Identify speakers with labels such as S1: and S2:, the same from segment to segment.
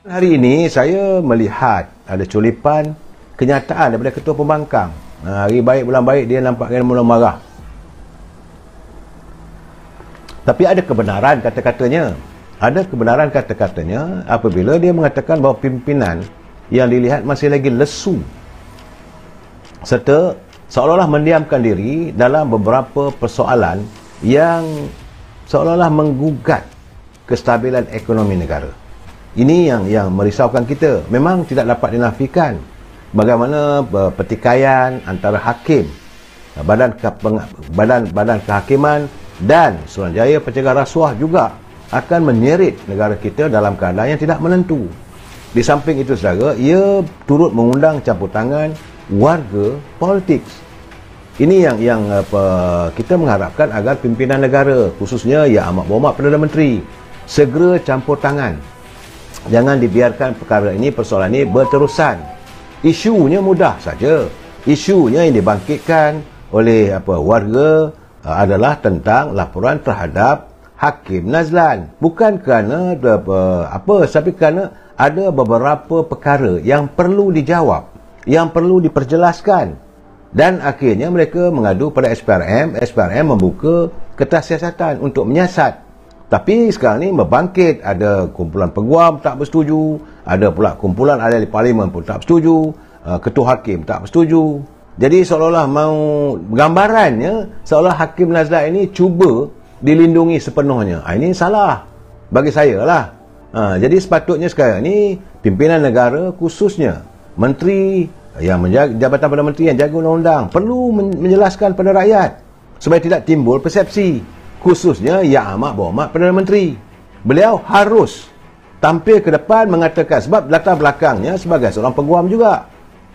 S1: Hari ini saya melihat ada culipan kenyataan daripada Ketua Pembangkang. Hari baik bulan baik dia nampaknya mula marah. Tapi ada kebenaran kata-katanya. Ada kebenaran kata-katanya apabila dia mengatakan bahawa pimpinan yang dilihat masih lagi lesu serta seolah-olah mendiamkan diri dalam beberapa persoalan yang seolah-olah menggugat kestabilan ekonomi negara. Ini yang merisaukan kita. Memang tidak dapat dinafikan bagaimana pertikaian antara hakim, badan kehakiman dan Suruhanjaya Pencegah Rasuah juga akan menyeret negara kita dalam keadaan yang tidak menentu. Di samping itu saudara, ia turut mengundang campur tangan warga politik. Ini yang kita mengharapkan agar pimpinan negara, khususnya Yang Amat Berhormat Perdana Menteri, segera campur tangan. Jangan dibiarkan perkara ini, persoalan ini berterusan. Isunya mudah saja. Isunya yang dibangkitkan oleh warga adalah tentang laporan terhadap Hakim Nazlan. Bukan kerana tapi kerana ada beberapa perkara yang perlu dijawab, yang perlu diperjelaskan. Dan akhirnya mereka mengadu pada SPRM. SPRM membuka kertas siasatan untuk menyiasat. Tapi sekarang ni membangkit, ada kumpulan peguam tak bersetuju, ada pula kumpulan ahli parlimen pun tak bersetuju, ketua hakim tak bersetuju. Jadi seolah-olah mau gambarannya seolah Hakim Nazlan ini cuba dilindungi sepenuhnya. Ini salah bagi saya lah. Jadi sepatutnya sekarang ni pimpinan negara, khususnya menteri yang menjaga Jabatan Perdana Menteri yang jaga undang-undang, perlu menjelaskan pada rakyat supaya tidak timbul persepsi, khususnya Yang Amat Berhormat Perdana Menteri. Beliau harus tampil ke depan mengatakan, sebab latar belakangnya sebagai seorang peguam juga.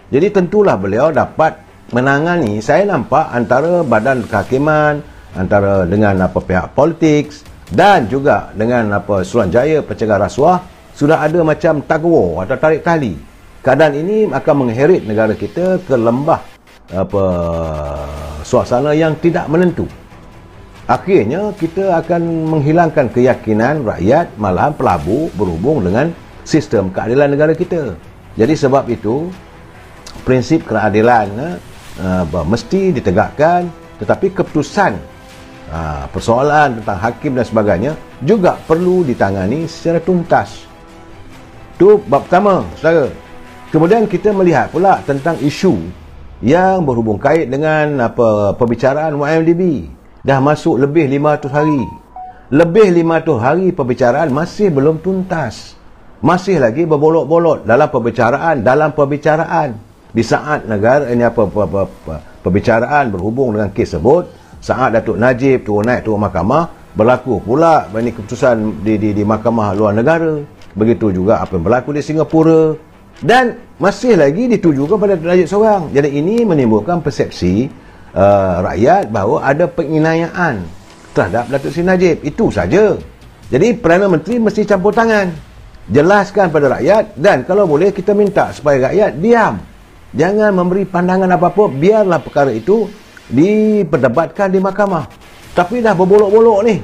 S1: Jadi tentulah beliau dapat menangani, saya nampak, antara badan kehakiman, antara dengan pihak politik dan juga dengan Suruhanjaya Pencegah Rasuah sudah ada macam tug of war atau tarik tali. Keadaan ini akan mengheret negara kita ke lembah suasana yang tidak menentu. Akhirnya kita akan menghilangkan keyakinan rakyat, malahan pelabur berhubung dengan sistem keadilan negara kita. Jadi sebab itu prinsip keadilan mesti ditegakkan, tetapi keputusan persoalan tentang hakim dan sebagainya juga perlu ditangani secara tuntas. Itu bab pertama, saudara. Kemudian kita melihat pula tentang isu yang berhubung kait dengan perbicaraan YMDB. Dah masuk lebih 500 hari. Lebih 500 hari perbicaraan masih belum tuntas. Masih lagi berbolot-bolot dalam perbicaraan. Di saat negara ini perbicaraan berhubung dengan kes tersebut, saat Datuk Najib turun mahkamah, berlaku pula ini keputusan di mahkamah luar negara. Begitu juga apa yang berlaku di Singapura. Dan masih lagi ditujukan pada Datuk Najib seorang. Jadi ini menimbulkan persepsi rakyat bahawa ada penginayaan terhadap Datuk Seri Najib. Itu saja. Jadi Perdana Menteri mesti campur tangan, jelaskan pada rakyat, dan kalau boleh kita minta supaya rakyat diam, jangan memberi pandangan apa-apa, biarlah perkara itu diperdebatkan di mahkamah. Tapi dah berbolok-bolok ni.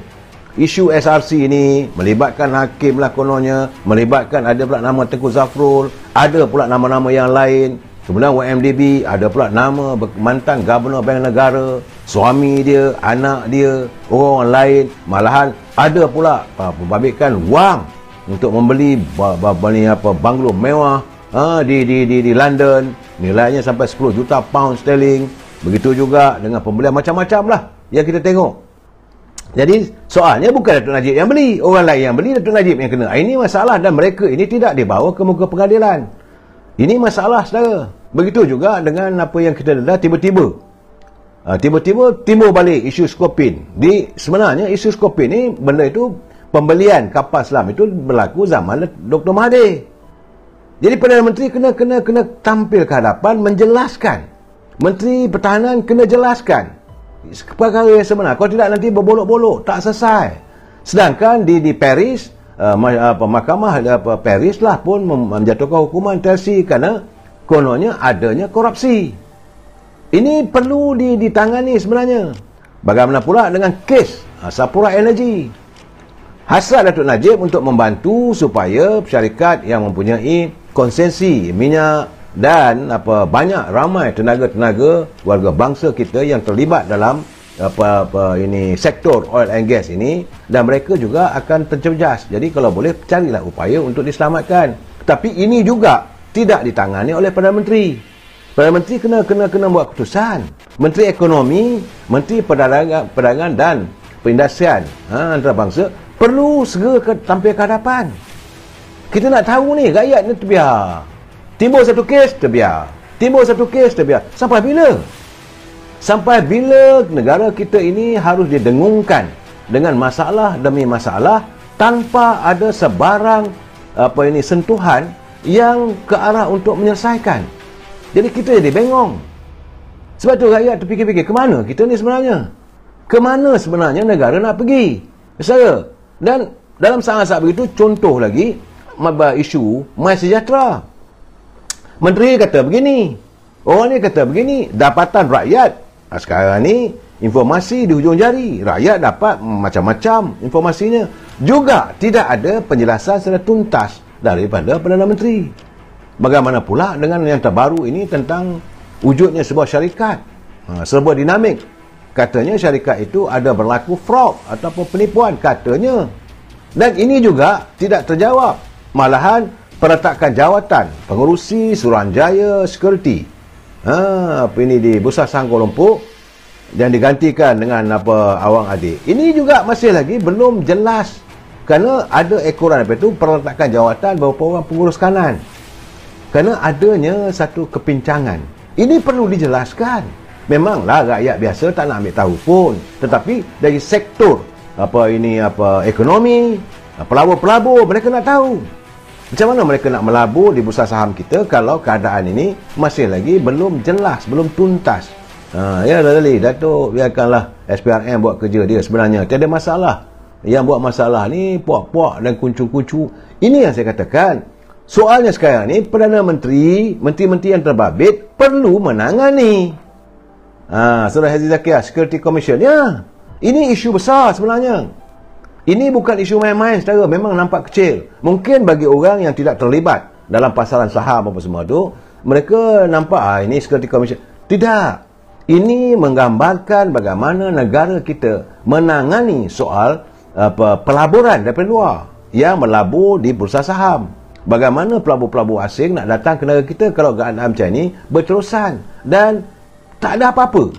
S1: Isu SRC ini melibatkan hakim lah kononnya, melibatkan ada pula nama Tengku Zafrul, ada pula nama-nama yang lain. Kemudian YMDB, ada pula nama mantan Gubernur Bank Negara, suami dia, anak dia, orang lain. Malahan ada pula pembabikan wang untuk membeli banglo mewah di London, nilainya sampai 10 juta pound sterling. Begitu juga dengan pembelian macam-macam lah yang kita tengok. Jadi soalnya bukan Datuk Najib yang beli, orang lain yang beli, Datuk Najib yang kena. Ini masalah, dan mereka ini tidak dibawa ke muka pengadilan. Ini masalah, saudara. Begitu juga dengan apa yang kita dah tiba-tiba timbul balik isu Skopin. Sebenarnya isu Skopin ni, benda itu, pembelian kapal selam itu berlaku zaman Dr. Mahathir. Jadi Perdana Menteri kena tampil ke hadapan menjelaskan. Menteri Pertahanan kena jelaskan perkara yang sebenar. Kalau tidak nanti berbolok-bolok, tak selesai. Sedangkan di Paris, mahkamah Paris lah pun menjatuhkan hukuman tersi kerana kononnya adanya korupsi. Ini perlu ditangani sebenarnya. Bagaimana pula dengan kes Sapura Energy? Hasrat Datuk Najib untuk membantu supaya syarikat yang mempunyai konsesi minyak dan banyak ramai tenaga-tenaga warga bangsa kita yang terlibat dalam ini sektor oil and gas ini, dan mereka juga akan terjejas. Jadi kalau boleh carilah upaya untuk diselamatkan. Tapi ini juga tidak ditangani oleh Perdana Menteri. Perdana Menteri kena buat keputusan. Menteri Ekonomi, Menteri Perdagangan dan Perindustrian antarabangsa perlu segera tampil ke hadapan. Kita nak tahu ni, rakyat ni terbiar. Timbul satu kes, terbiar. Timbul satu kes, terbiar. Sampai bila? Sampai bila negara kita ini harus didengungkan dengan masalah demi masalah tanpa ada sebarang sentuhan yang ke arah untuk menyelesaikan. Jadi kita jadi bengong. Sebab tu rakyat terfikir-fikir, ke mana kita ni sebenarnya? Ke mana sebenarnya negara nak pergi? Saya. Dan dalam saat-saat begitu, contoh lagi isu MySejahtera. Menteri kata begini, orang ni kata begini, dapatan rakyat sekarang ni informasi di hujung jari, rakyat dapat macam-macam informasinya. Juga tidak ada penjelasan secara tuntas daripada Perdana Menteri. Bagaimana pula dengan yang terbaru ini tentang wujudnya sebuah syarikat, sebuah dinamik. Katanya syarikat itu ada berlaku fraud ataupun penipuan, katanya. Dan ini juga tidak terjawab. Malahan perletakan jawatan pengurusi Suruhanjaya Security ini di Bursa Saham Kuala Lumpur dan digantikan dengan Awang Adik. Ini juga masih lagi belum jelas, kerana ada ekoran itu perletakan jawatan beberapa orang pengurus kanan, kerana adanya satu kepincangan. Ini perlu dijelaskan. Memanglah rakyat biasa tak nak ambil tahu pun, tetapi dari sektor ekonomi, pelabur-pelabur, mereka nak tahu. Macam mana mereka nak melabur di bursa saham kita kalau keadaan ini masih lagi belum jelas, belum tuntas. Ya Dali, Datuk biarkanlah SPRM buat kerja dia sebenarnya. Tiada masalah. Yang buat masalah ni puak-puak dan kuncu-kuncu. Ini yang saya katakan. Soalnya sekarang ni Perdana Menteri, menteri-menteri yang terbabit perlu menangani. Saudara Haziq Zakir, Security Commission. Ya, ini isu besar sebenarnya. Ini bukan isu main-main saudara, memang nampak kecil. Mungkin bagi orang yang tidak terlibat dalam pasaran saham apa semua tu, mereka nampak ini Security Commission. Tidak. Ini menggambarkan bagaimana negara kita menangani soal pelaburan daripada luar yang melabur di bursa saham. Bagaimana pelabur-pelabur asing nak datang ke negara kita kalau keadaan macam ini berterusan dan tak ada apa-apa.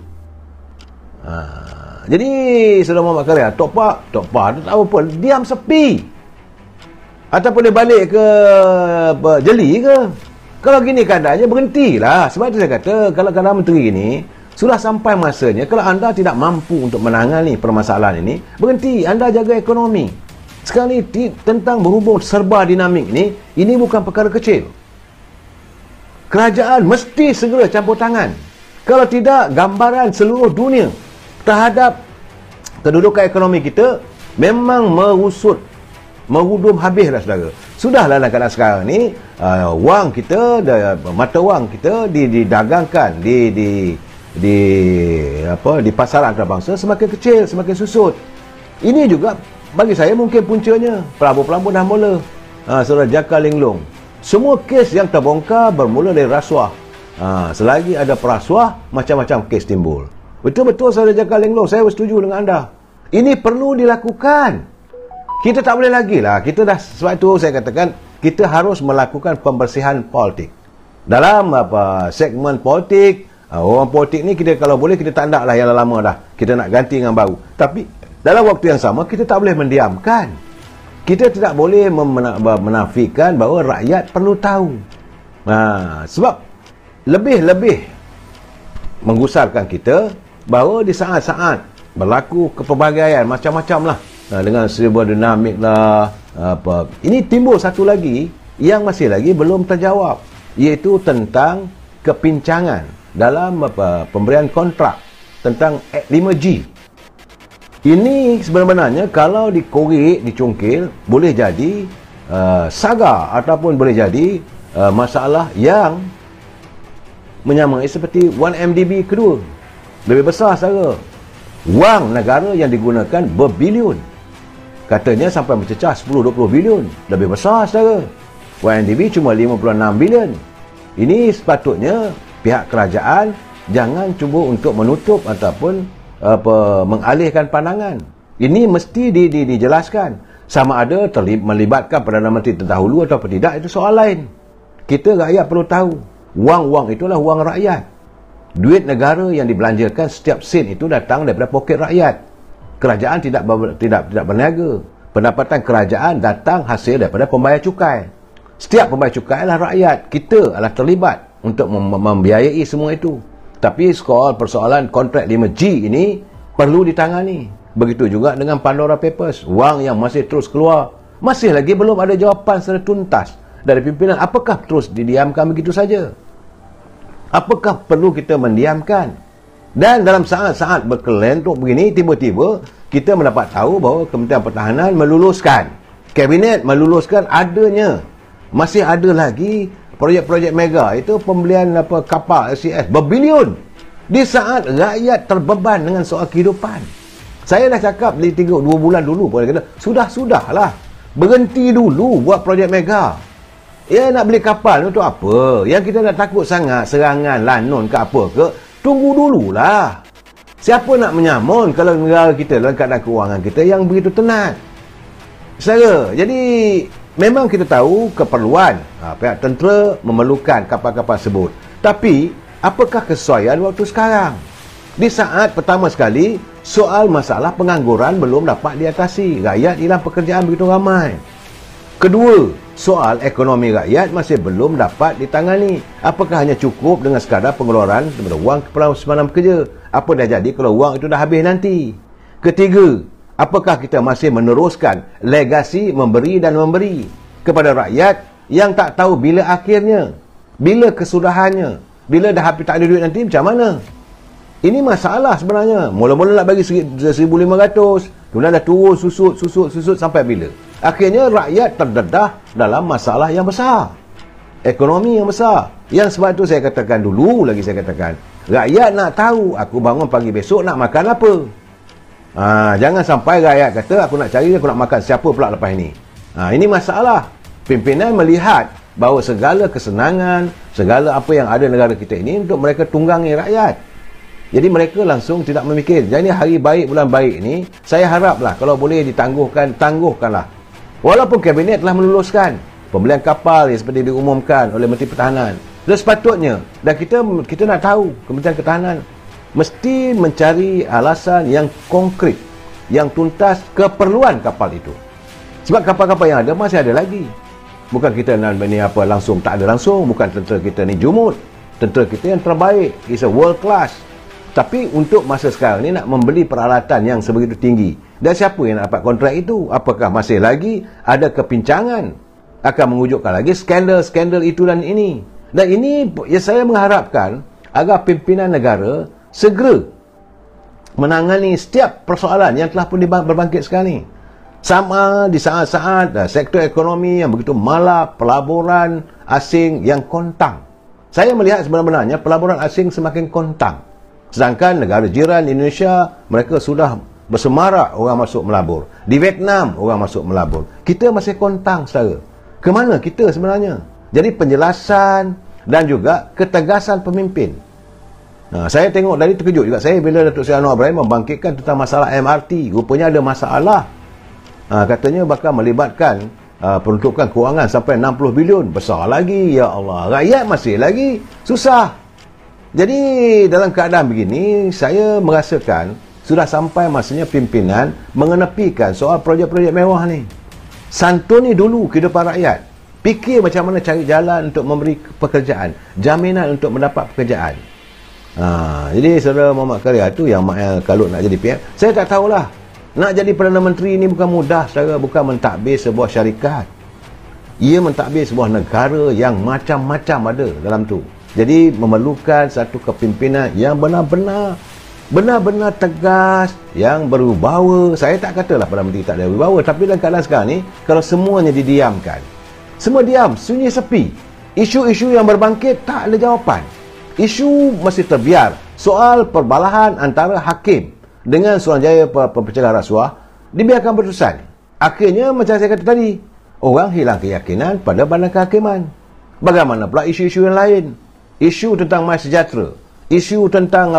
S1: Jadi Saudara Muhammad Karya, Tok Pak tu tak apa, diam sepi. Ataupun dia balik ke jeli ke. Kalau gini keadaannya, berhentilah. Sebab itu saya kata, kalau Perdana Menteri ini sudah sampai masanya, kalau anda tidak mampu untuk menangani permasalahan ini, berhenti, anda jaga ekonomi. Sekarang ni tentang berhubung serba dinamik ini bukan perkara kecil. Kerajaan mesti segera campur tangan. Kalau tidak, gambaran seluruh dunia terhadap kedudukan ekonomi kita memang merudum habis dah saudara. Sudahlah dalam keadaan sekarang ni wang kita, mata wang kita didagangkan di pasaran antarabangsa semakin kecil, semakin susut. Ini juga bagi saya mungkin puncanya pelabur-pelabur dah mula. Saudara Jaka Linglong, semua kes yang terbongkar bermula dari rasuah. Selagi ada perasuah, macam-macam kes timbul. Betul-betul Saudara Jaka Linglong, saya bersetuju dengan anda. Ini perlu dilakukan. Kita tak boleh lagi lah. Kita dah, sebab itu saya katakan, kita harus melakukan pembersihan politik. Dalam segmen politik, orang politik ni kita kalau boleh kita tak nak lah yang lama dah. Kita nak ganti dengan baru. Tapi dalam waktu yang sama, kita tak boleh mendiamkan. Kita tidak boleh menafikan bahawa rakyat perlu tahu. Sebab lebih-lebih menggusarkan kita bahawa di saat-saat berlaku kepelbagaian macam-macam lah, dengan sebuah dinamik lah, ini timbul satu lagi yang masih lagi belum terjawab, iaitu tentang kepincangan dalam pemberian kontrak tentang 5G. Ini sebenarnya kalau dikorek, dicungkil, boleh jadi saga ataupun boleh jadi masalah yang menyamai seperti 1MDB kedua. Lebih besar sahaja. Wang negara yang digunakan berbilion. Katanya sampai mencecah 10-20 bilion. Lebih besar saudara. YNDB cuma 56 bilion. Ini sepatutnya pihak kerajaan jangan cuba untuk menutup ataupun mengalihkan pandangan. Ini mesti dijelaskan. Sama ada melibatkan Perdana Menteri terdahulu atau tidak, itu soal lain. Kita rakyat perlu tahu. Wang-wang itulah wang rakyat. Duit negara yang dibelanjakan setiap sen itu datang daripada poket rakyat. Kerajaan tidak berniaga. Pendapatan kerajaan datang hasil daripada pembayar cukai. Setiap pembayar cukai adalah rakyat. Kita adalah terlibat untuk membiayai semua itu. Tapi persoalan kontrak 5G ini perlu ditangani. Begitu juga dengan Pandora Papers. Wang yang masih terus keluar. Masih lagi belum ada jawapan secara tuntas dari pimpinan. Apakah terus didiamkan begitu saja? Apakah perlu kita mendiamkan? Dan dalam saat-saat berkelentuk begini, tiba-tiba kita mendapat tahu bahawa Kementerian Pertahanan meluluskan, Kabinet meluluskan adanya, masih ada lagi projek-projek mega, itu pembelian kapal SCS berbilion di saat rakyat terbeban dengan soal kehidupan. Saya dah cakap 2 bulan dulu, sudahlah, berhenti dulu buat projek mega. Ya, nak beli kapal untuk apa? Yang kita nak takut sangat serangan Lanon ke apa ke, tunggu dululah. Siapa nak menyamun kalau negara kita dalam keadaan kewangan kita yang begitu tenat? Saudara, jadi memang kita tahu keperluan pihak tentera memerlukan kapal-kapal tersebut. Tapi apakah kesesuaian waktu sekarang? Di saat pertama sekali soal masalah pengangguran belum dapat diatasi, rakyat hilang pekerjaan begitu ramai. Kedua, soal ekonomi rakyat masih belum dapat ditangani. Apakah hanya cukup dengan sekadar pengeluaran daripada wang kepala semalam kerja? Apa dah jadi kalau wang itu dah habis nanti? Ketiga, apakah kita masih meneruskan legasi memberi dan memberi kepada rakyat yang tak tahu bila akhirnya, bila kesudahannya, bila dah habis tak ada duit nanti macam mana? Ini masalah sebenarnya. Mula-mula nak bagi 1,500, kemudian dah turun susut sampai bila? Akhirnya rakyat terdedah dalam masalah yang besar. Ekonomi yang besar. Yang sebab itu saya katakan dulu lagi, saya katakan, rakyat nak tahu aku bangun pagi besok nak makan apa. Jangan sampai rakyat kata aku nak cari, aku nak makan siapa pula lepas ini. Ini masalah. Pimpinan melihat bahawa segala kesenangan, segala apa yang ada negara kita ini untuk mereka tunggangi rakyat. Jadi mereka langsung tidak memikir. Jadi hari baik, bulan baik ni, saya haraplah kalau boleh tangguhkanlah. Walaupun Kabinet telah meluluskan pembelian kapal yang seperti diumumkan oleh Menteri Pertahanan. Dan sepatutnya, dan kita nak tahu Kementerian Pertahanan mesti mencari alasan yang konkret, yang tuntas keperluan kapal itu. Sebab kapal-kapal yang ada masih ada lagi. Bukan kita nak langsung, tak ada langsung. Bukan tentera kita ni jumut. Tentera kita yang terbaik. It's a world class. Tapi untuk masa sekarang ni nak membeli peralatan yang sebegitu tinggi. Dan siapa yang nak dapat kontrak itu? Apakah masih lagi ada kepincangan? Akan mewujudkan lagi skandal-skandal itu dan ini. Dan ini ya, saya mengharapkan agar pimpinan negara segera menangani setiap persoalan yang telah pun berbangkit sekarang ni. Sama di saat-saat sektor ekonomi yang begitu malap, pelaburan asing yang kontang. Saya melihat sebenarnya pelaburan asing semakin kontang. Sedangkan negara jiran Indonesia, mereka sudah bersemarak orang masuk melabur. Di Vietnam, orang masuk melabur. Kita masih kontang, saudara. Ke mana kita sebenarnya? Jadi penjelasan dan juga ketegasan pemimpin. Saya tengok dari terkejut juga saya bila Datuk Seri Anwar Ibrahim membangkitkan tentang masalah MRT. Rupanya ada masalah. Katanya bakal melibatkan peruntukan kewangan sampai 60 bilion. Besar lagi, ya Allah. Rakyat masih lagi susah. Jadi dalam keadaan begini, saya merasakan sudah sampai masanya pimpinan mengenepikan soal projek-projek mewah ni. Santuni dulu kehidupan rakyat. Fikir macam mana cari jalan untuk memberi pekerjaan, jaminan untuk mendapat pekerjaan. Jadi saudara Muhammad Karya tu yang kalau nak jadi PM, saya tak tahulah. Nak jadi Perdana Menteri ni bukan mudah, saudara. Bukan mentadbir sebuah syarikat. Ia mentadbir sebuah negara yang macam-macam ada dalam tu. Jadi memerlukan satu kepimpinan yang benar-benar tegas, yang berwibawa. Saya tak katalah Perdana Menteri tak ada wibawa, tapi dalam keadaan sekarang ni, kalau semuanya didiamkan, semua diam, sunyi sepi, isu-isu yang berbangkit tak ada jawapan, isu masih terbiar. Soal perbalahan antara hakim dengan Suruhanjaya pencegahan rasuah dibiarkan berterusan. Akhirnya macam saya kata tadi, orang hilang keyakinan pada badan kehakiman. Bagaimana pula isu-isu yang lain? Isu tentang MySejahtera, isu tentang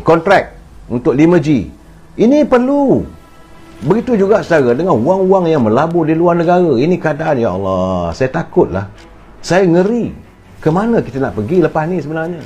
S1: kontrak untuk 5G. Ini perlu. Begitu juga setara dengan wang-wang yang melabur di luar negara. Ini keadaan, ya Allah, saya takutlah. Saya ngeri. Ke mana kita nak pergi lepas ni sebenarnya?